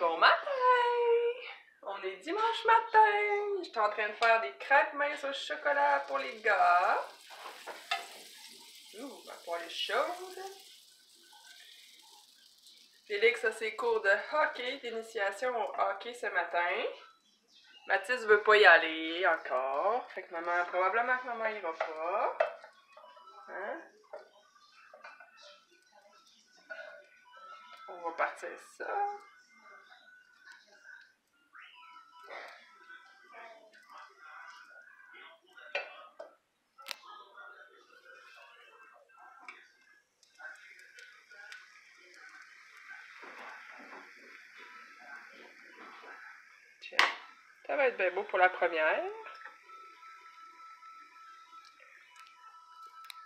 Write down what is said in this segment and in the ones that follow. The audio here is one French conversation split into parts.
Bon matin! On est dimanche matin! J'étais en train de faire des crêpes minces au chocolat pour les gars. Ouh, ma poêle est chaude. Félix a ses cours de hockey, d'initiation au hockey ce matin. Mathis veut pas y aller encore. Fait que maman, probablement que maman ira pas. Hein? On va partir ça. Tiens, ça va être bien beau pour la première.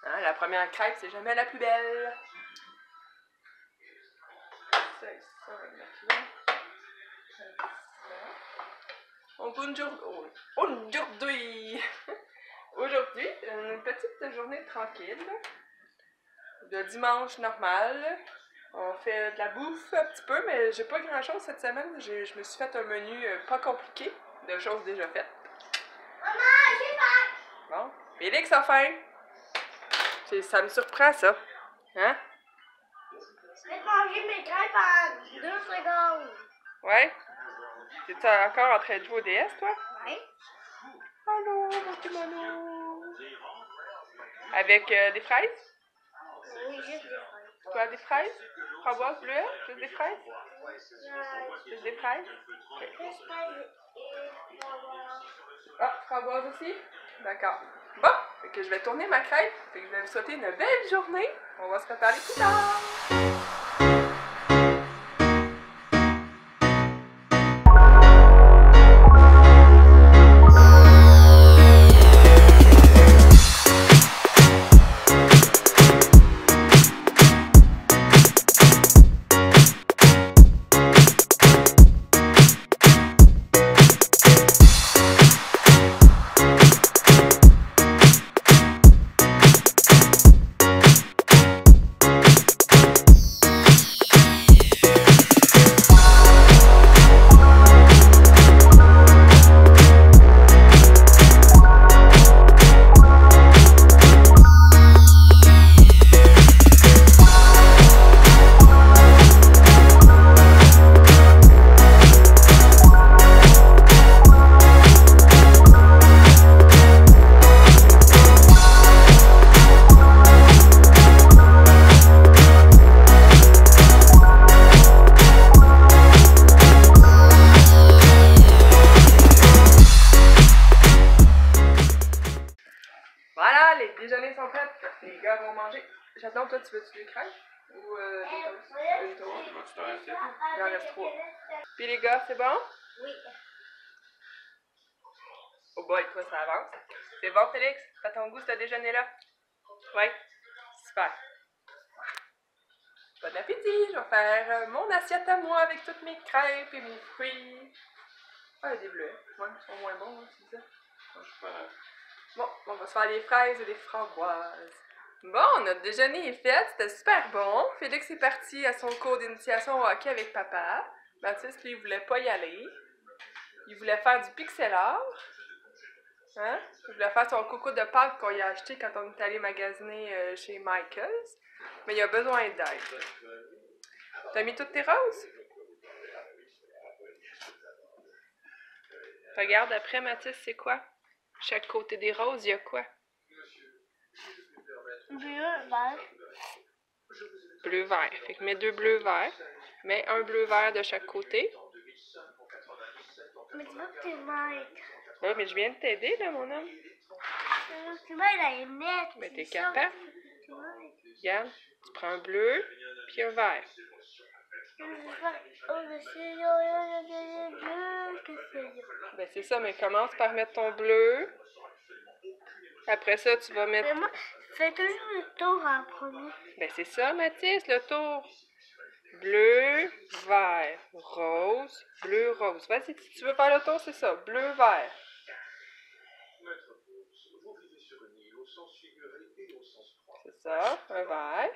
Hein, la première crêpe, c'est jamais la plus belle. Ça, on va le mettre là. Aujourd'hui, une petite journée tranquille, de dimanche normal. On fait de la bouffe un petit peu, mais j'ai pas grand chose cette semaine. Je me suis fait un menu pas compliqué, de choses déjà faites. Maman, j'ai faim! Bon, Félix a faim. Ça me surprend ça. Hein? Je vais manger mes crêpes en 2 secondes. Ouais? T'es-tu encore en train de jouer au DS, toi? Oui. Allô, mon petit Mano. Avec des fraises? Oui, juste des fraises. Quoi, des fraises? Framboise bleue? Juste des fraises? Juste des fraises? Okay. Juste fraises et framboise. Ah, framboise aussi? D'accord. Bon, fait que je vais tourner ma crêpe. Fait que je vais vous souhaiter une belle journée. On va se reparler plus tard. Voilà, les déjeuners sont prêts. Les gars vont manger. J'attends, toi, tu veux-tu des crêpes? Ou des toasts? Une toast? Il en reste 3. Puis les gars, c'est bon? Oui. Oh boy, toi, ça avance. C'est bon, Félix? T'as ton goût, ce déjeuner-là? Ouais? Super. Bon appétit! Je vais faire mon assiette à moi avec toutes mes crêpes et mes fruits. Ah, il y a des bleuets. Ouais, ils sont moins bons, hein, c'est ça? Bon, on va se faire des fraises et des framboises. Bon, notre déjeuner est fait, c'était super bon. Félix est parti à son cours d'initiation au hockey avec papa. Mathis, lui, il voulait pas y aller. Il voulait faire du pixel art. Hein? Il voulait faire son coco de Pâques qu'on y a acheté quand on est allé magasiner chez Michaels. Mais il a besoin d'aide. T'as mis toutes tes roses? Regarde après, Mathis, c'est quoi? Chaque côté des roses, il y a quoi? Bleu, vert. Bleu-vert. Fait que mets 2 bleus-verts. Mets un bleu-vert de chaque côté. Mais tu veux que tu m'aides. Oui, mais je viens de t'aider, là, mon homme. Tu m'aides à les mettre. Mais t'es capable. Regarde, tu prends un bleu, puis un vert. Ben c'est ça, mais commence par mettre ton bleu. Après ça, tu vas mettre... Mais moi, fais toujours le tour en premier. Ben c'est ça, Mathis, le tour. Bleu, vert, rose, bleu, rose. Vas-y, si tu veux faire le tour, c'est ça. Bleu, vert. C'est ça, un vert.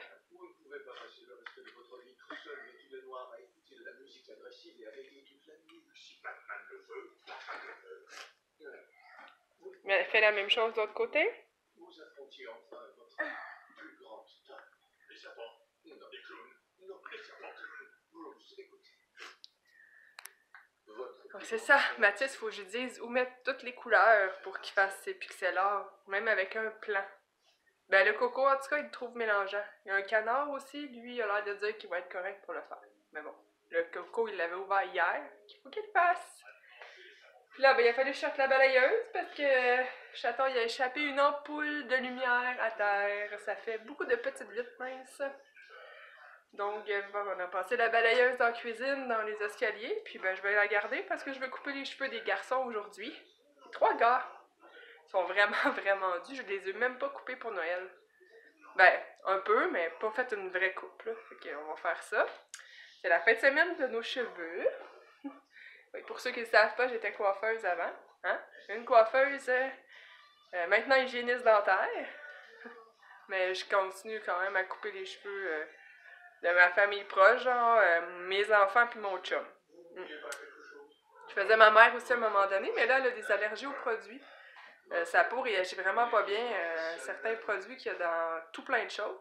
fait la même chose de l'autre côté. Vous affrontiez enfin votre plus grande tare. Les serpents, non les clowns, non les serpents. Vous écoutez. Donc c'est ça, Mathis, faut que je dise où mettre toutes les couleurs pour qu'il fasse ses pixel art, même avec un plan. Ben le coco, en tout cas, il le trouve mélangeant. Il y a un canard aussi, lui, il a l'air de dire qu'il va être correct pour le faire. Mais bon, le coco, il l'avait ouvert hier, il faut qu'il le fasse. Puis là, ben, il a fallu que je sorte la balayeuse parce que le chaton, il a échappé une ampoule de lumière à terre. Ça fait beaucoup de petites vitres minces. Donc, bon, on a passé la balayeuse dans la cuisine, dans les escaliers, puis ben, je vais la garder parce que je vais couper les cheveux des garçons aujourd'hui. 3 gars. Ils sont vraiment, vraiment durs. Je les ai même pas coupés pour Noël. Ben, un peu, mais pas fait une vraie coupe, là. Fait qu'on va faire ça. C'est la fin de semaine de nos cheveux. Oui, pour ceux qui ne le savent pas, j'étais coiffeuse avant. Hein? Une coiffeuse, maintenant hygiéniste dentaire. Mais je continue quand même à couper les cheveux de ma famille proche, genre mes enfants puis mon chum. Je faisais ma mère aussi à un moment donné, mais là, elle a des allergies aux produits. Sa peau réagit vraiment pas bien à certains produits qu'il y a dans tout plein de choses.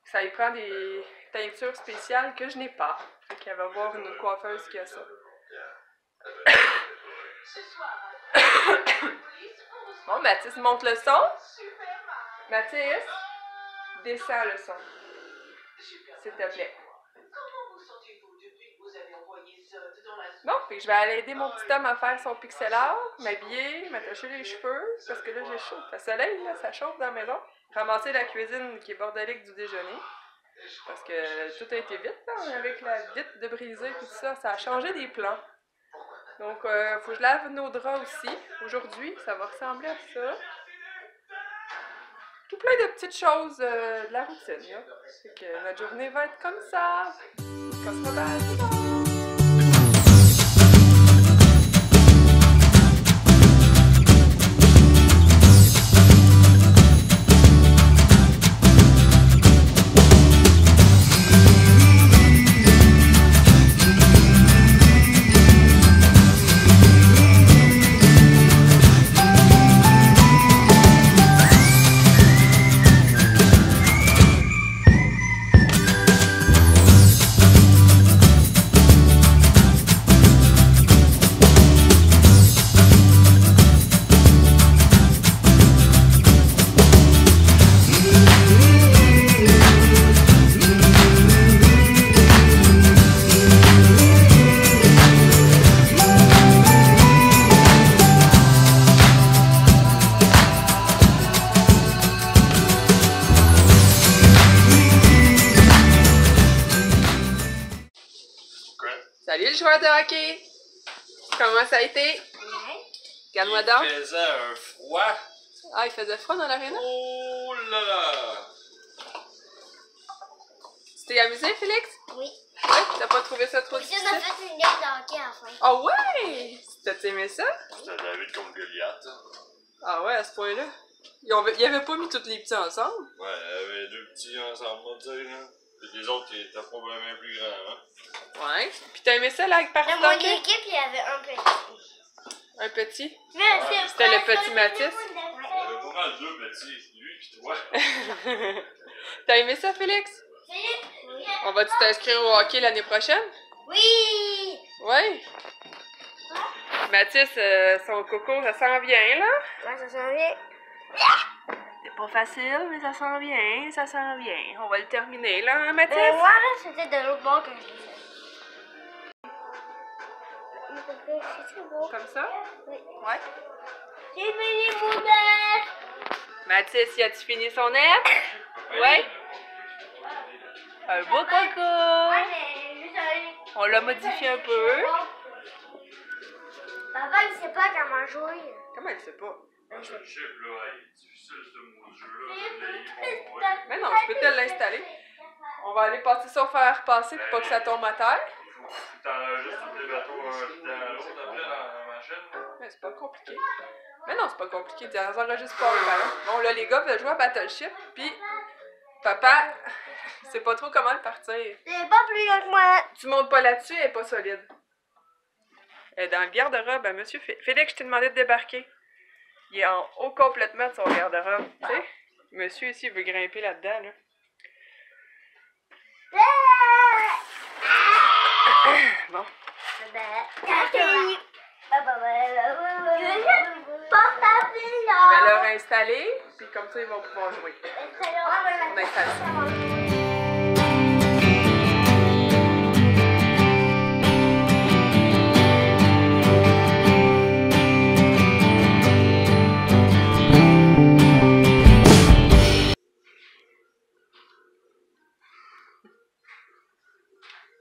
Ça y prend des teintures spéciales que je n'ai pas. Fait qu'elle va voir une coiffeuse qui a ça. Bon, Mathis monte le son. Mathis, descends le son. S'il te plaît. Bon, puis je vais aller aider mon petit homme à faire son pixel art, m'habiller, m'attacher les cheveux, parce que là j'ai chaud. Le soleil, là, ça chauffe dans la maison. Ramasser la cuisine qui est bordélique du déjeuner. Parce que tout a été vite, là, avec la vitre de briser et tout ça. Ça a changé des plans. Donc, faut que je lave nos draps aussi. Aujourd'hui, ça va ressembler à ça. Tout plein de petites choses de la routine, là. Fait que notre journée va être comme ça. Comme ça va. Salut le joueur de hockey! Comment ça a été? Regarde-moi donc. Il faisait un froid. Ah, il faisait froid dans l'aréna? Oh là là! Tu t'es amusé, Félix? Oui. Ouais? T'as pas trouvé ça trop Aussi, difficile? on a fait une game de hockey à la fin. Ah ouais! T'as aimé ça? C'était David contre Goliath. Ah ouais, à ce point-là? Ils avaient pas mis tous les petits ensemble? Ouais, il y avait deux petits ensemble, on va dire, là. Puis les autres qui étaient probablement plus grands, hein. Ouais. Puis t'as aimé ça, la partie Dans mon d'hockey? équipe, il y avait un petit. Un petit? C'était le petit Mathis? Il y avait pas mal deux petits, lui pis toi. T'as aimé ça, Félix? On va-tu t'inscrire au hockey l'année prochaine? Oui! Ouais. Mathis, son coco, ça s'en vient, là? Ouais, ça s'en vient. C'est pas facile, mais ça s'en vient, ça s'en vient. On va le terminer, là, hein, Mathis? Moi, là, c'était de l'autre bord que je l'ai fait. C'est beau. Comme ça? Oui. Ouais. J'ai fini mon œuf! Mathis, y a-tu fini son œuf? Ouais. Un beau coco! Ouais, mais juste un... On l'a modifié un peu. Papa, il sait pas comment jouer. Comment elle sait pas? Le chip, là, il est difficile, ce mot de jeu-là. Mais non, je peux te l'installer. On va aller passer ça au fer passer pour pas que ça tombe à terre. T'enregistres tous les bateaux un dans l'autre après dans la machine. Mais c'est pas compliqué. Mais non, c'est pas compliqué. Tu enregistres pas un ballon. Bon, là, les gars veulent jouer à Battleship, puis papa, sait pas trop comment le partir. C'est pas plus grand que moi. Tu montes pas là-dessus, elle est pas solide. Elle est dans le garde-robe à monsieur Félix, je t'ai demandé de débarquer. Il est en haut complètement de son garde-robe, tu sais. Monsieur ici veut grimper là-dedans, là. Bon. Je vais leur installer, puis comme ça, ils vont pouvoir jouer. On installe ça.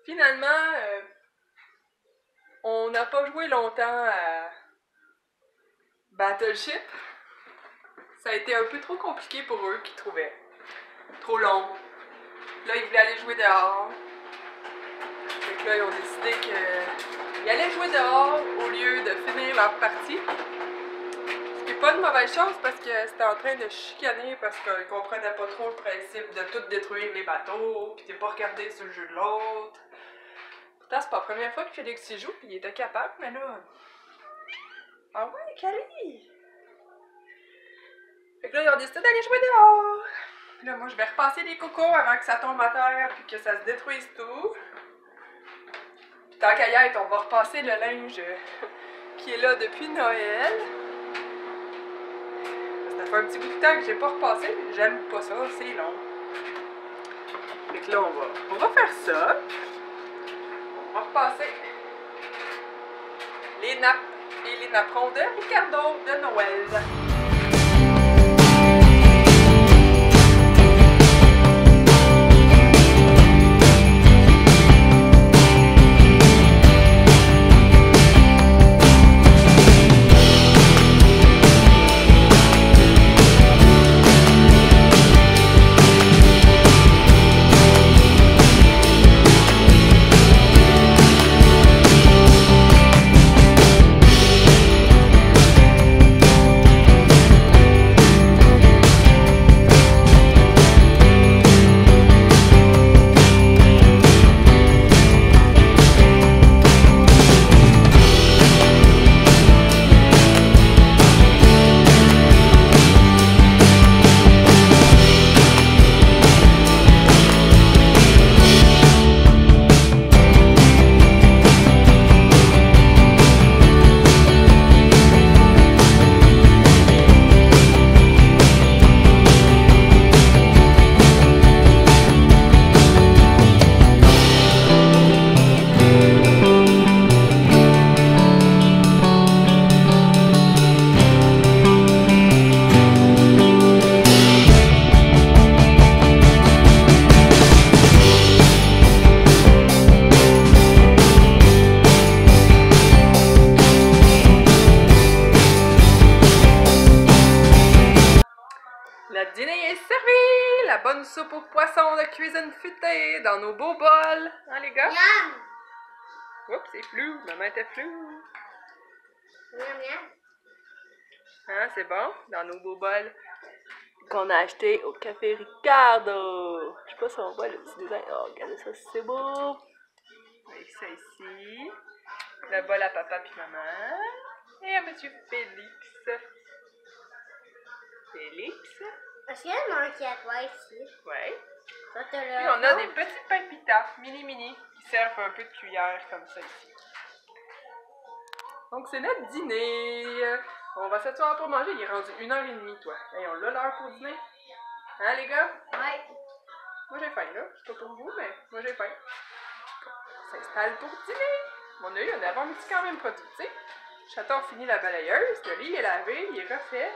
Finalement, on n'a pas joué longtemps à Battleship. Ça a été un peu trop compliqué pour eux qu'ils trouvaient. Trop long. Là, ils voulaient aller jouer dehors. Donc là, ils ont décidé qu'ils allaient jouer dehors au lieu de finir leur partie. Ce qui n'est pas une mauvaise chose parce que c'était en train de chicaner parce qu'ils comprenaient pas trop le principe de tout détruire les bateaux, puis de pas regarder sur le jeu de l'autre. Pourtant, c'est pas la première fois que Félix y joue, puis il était capable, mais là... Ah ouais, Cali! Fait que là, ils ont décidé d'aller jouer dehors. Puis là, moi, je vais repasser les cocos avant que ça tombe à terre, puis que ça se détruise tout. Puis tant qu'à y être, on va repasser le linge qui est là depuis Noël. Ça fait un petit bout de temps que j'ai pas repassé, mais j'aime pas ça, c'est long. Fait que là, on va faire ça. On va repasser les nappes et les napperons de Ricardo de Noël. Le dîner est servi! La bonne soupe aux poissons de cuisine futée dans nos beaux bols. Hein, les gars? Miam! Oups, c'est flou. Maman était floue. Miam, miam. Hein, c'est bon? Dans nos beaux bols qu'on a acheté au Café Ricardo. Je sais pas si on voit le petit design. Oh, regardez ça, c'est beau. Avec ça ici. Le bol à papa puis maman. Et à monsieur Félix. Félix. Est-ce qu'il y a un manqué à toi ici? Ouais. Ça te Puis l'a. on a des petits pains pita, mini, qui servent un peu de cuillère comme ça ici. Donc c'est notre dîner. On va s'asseoir pour manger. Il est rendu 1h30, toi. Hey, on l'a l'heure pour dîner. Hein, les gars? Ouais. Moi j'ai faim, là. C'est pas pour vous, mais moi j'ai faim. On s'installe pour dîner. On a eu un avant-midi quand même productif. Chaton finit la balayeuse. Le lit est lavé, il est refait.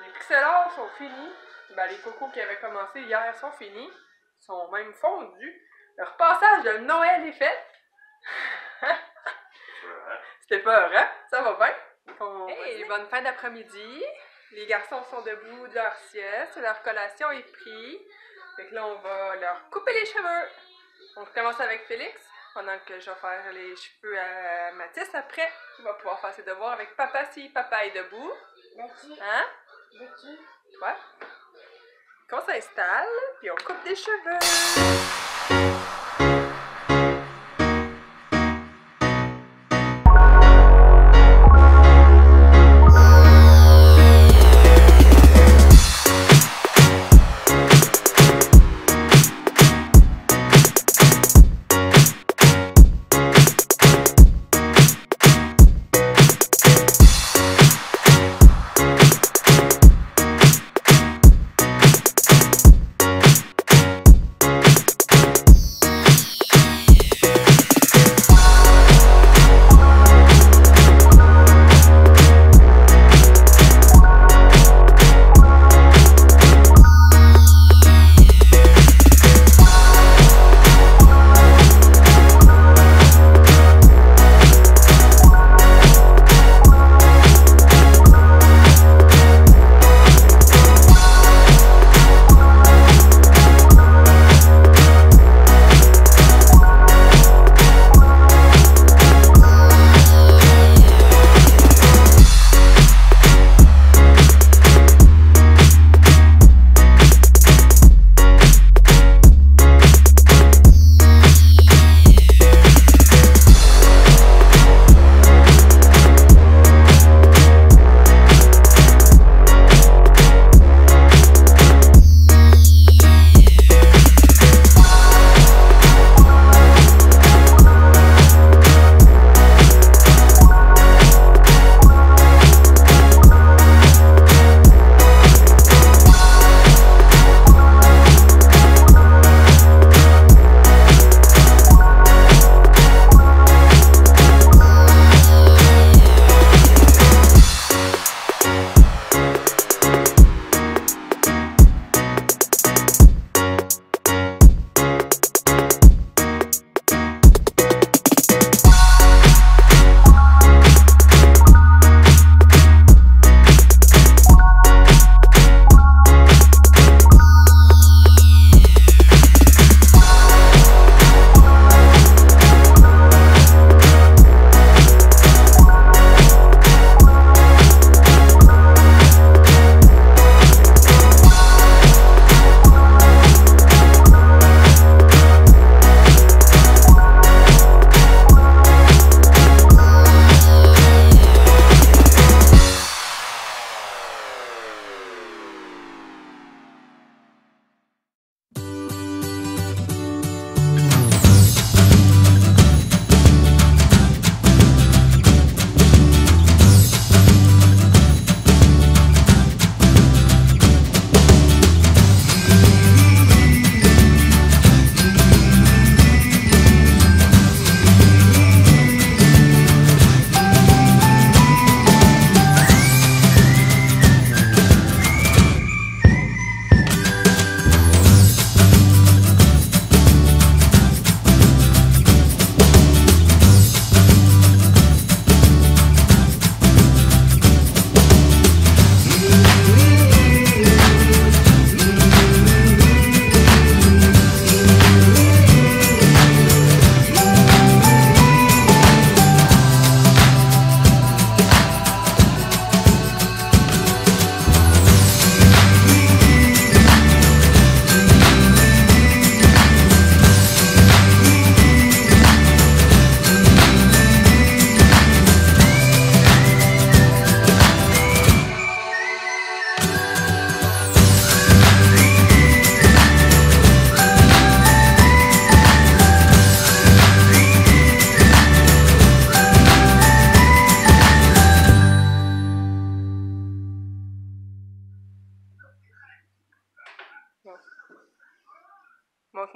Les pixelars sont finis. Ben, les cocos qui avaient commencé hier sont finis. Ils sont même fondus. Le repassage de Noël est fait. C'était peur, hein? Ça va bien? Hey, bonne fin d'après-midi. Les garçons sont debout de leur sieste. Leur collation est prise. Fait que là, on va leur couper les cheveux. On commence avec Félix. Pendant que je vais faire les cheveux à Mathis après. Il va pouvoir faire ses devoirs avec papa si papa est debout. De qui? Hein? De qui? Toi? Qu'on s'installe, puis on coupe des cheveux.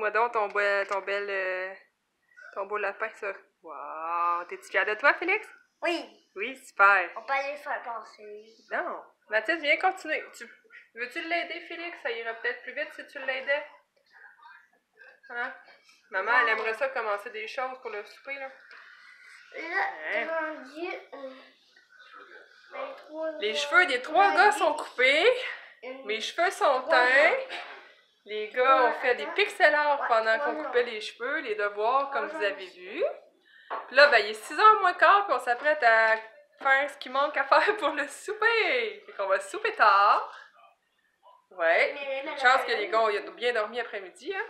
Montre-moi donc ton beau lapin, ça. Wow! T'es-tu fière de toi, Félix? Oui, Oui, super. on peut aller le faire passer. Non. Mathilde, viens continuer. Veux-tu l'aider, Félix? Ça ira peut-être plus vite si tu l'aidais. Hein? Maman, elle aimerait ça commencer des choses pour le souper, là. Là, t'es rendu... Les cheveux des 3 gars sont coupés. Mes cheveux sont teints. Les gars ont fait des pixel art pendant qu'on coupait les cheveux, les devoirs, comme vous avez vu. Puis là, ben, il est 6h moins quart, puis on s'apprête à faire ce qu'il manque à faire pour le souper. Fait qu'on va souper tard. Ouais. Une chance que les gars ont bien dormi après-midi, hein.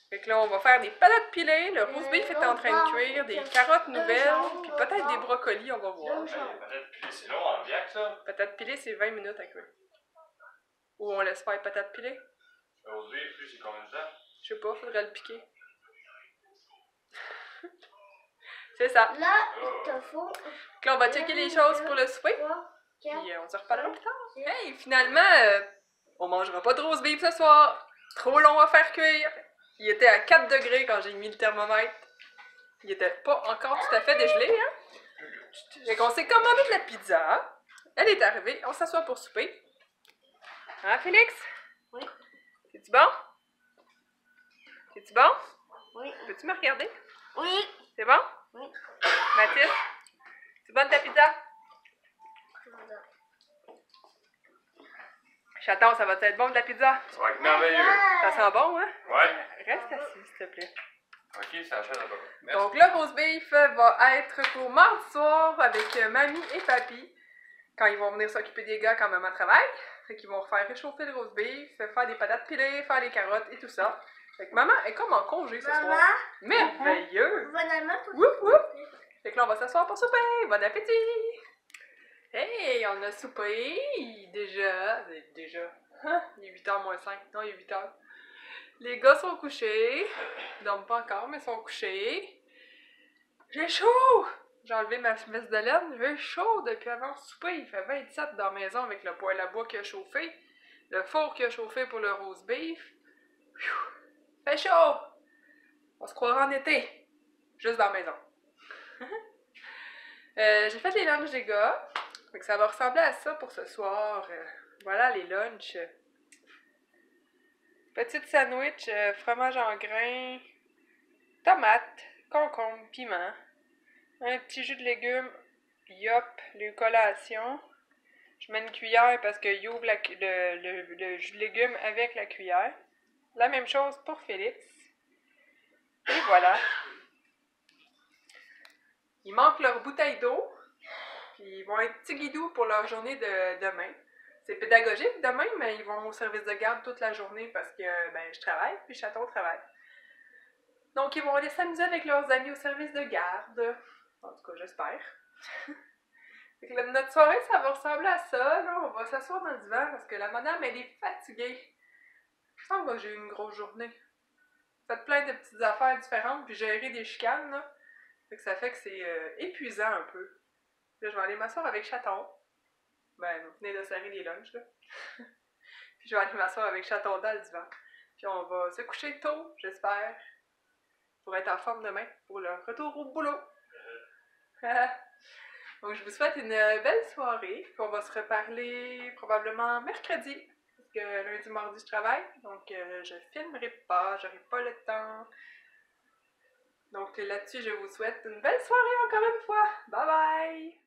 Fait que là, on va faire des patates pilées, le roast beef est en train de cuire, des carottes nouvelles, puis peut-être des brocolis, on va voir. Patates pilées, c'est long en viac, ça. Patates pilées, c'est 20 minutes à cuire. Ou on laisse faire patates pilées. Le roast beef, lui, c'est combien de temps? Je sais pas, faudrait le piquer. C'est ça. Là, il te faut... Donc là, on va checker les choses pour le souper. 3, 4, Puis on se reparlera plus tard. Hey, finalement, on mangera pas de roast beef ce soir. Trop long à faire cuire. Il était à 4 degrés quand j'ai mis le thermomètre. Il était pas encore tout à fait dégelé, hein. Fait qu'on s'est commandé de la pizza. Elle est arrivée. On s'assoit pour souper. Hein, Félix? Oui. C'est-tu bon? C'est-tu bon? Oui. Peux-tu me regarder? Oui. C'est bon? Oui. Mathis? C'est bonne ta pizza? Chaton, ça va être bon de la pizza? Ça va être merveilleux. Ça sent bon, hein? Ouais. Reste assis, s'il te plaît. Ok, ça achète là-bas. Merci. Donc, le roast beef va être pour mardi soir avec mamie et papy. Quand ils vont venir s'occuper des gars quand maman travaille. Fait qu'ils vont faire réchauffer le roast beef, faire des patates pilées, faire les carottes et tout ça. Fait que maman est comme en congé ce Maman? soir. Merveilleux! Bonne tout. Woup woup! Fait que là, on va s'asseoir pour souper. Bon appétit! Hey, on a soupé déjà. Déjà. Hein? Il est 8h moins 5. Non, il est 8h. Les gars sont couchés. Ils dorment pas encore, mais sont couchés. J'ai chaud! J'ai enlevé ma veste de laine. J'ai chaud depuis avant le souper. Il fait 27 dans la maison avec le poêle à bois qui a chauffé. Le four qui a chauffé pour le roast beef. Fait chaud! On se croira en été. Juste dans la maison. J'ai fait les lunchs des gars. Fait que ça va ressembler à ça pour ce soir. Voilà les lunchs. Petite sandwich, fromage en grains, tomates, concombre, piment, un petit jus de légumes, yop, les collations. Je mets une cuillère parce que y'ouvre le jus de légumes avec la cuillère. La même chose pour Félix. Et voilà. Il manque leur bouteille d'eau. Puis ils vont être petits guidous pour leur journée de demain. C'est pédagogique demain, mais ils vont au service de garde toute la journée parce que ben, je travaille, puis Chaton travaille. Donc ils vont aller s'amuser avec leurs amis au service de garde. En tout cas, j'espère. Notre soirée, ça va ressembler à ça. Là. On va s'asseoir dans le divan parce que la madame, elle est fatiguée. Je sens que j'ai eu une grosse journée. Fait plein de petites affaires différentes, puis gérer des chicanes. Là. Ça fait que c'est épuisant un peu. Là, je vais aller m'asseoir avec Chaton. Ben, vous venez de serrer les lunchs, là. Puis je vais aller m'asseoir avec Chaton dans le divan. Puis on va se coucher tôt, j'espère. Pour être en forme demain, pour le retour au boulot. Donc, je vous souhaite une belle soirée. Puis on va se reparler probablement mercredi. Parce que lundi, mardi, je travaille. Donc, je filmerai pas, j'aurai pas le temps. Donc, là-dessus, je vous souhaite une belle soirée encore une fois. Bye bye!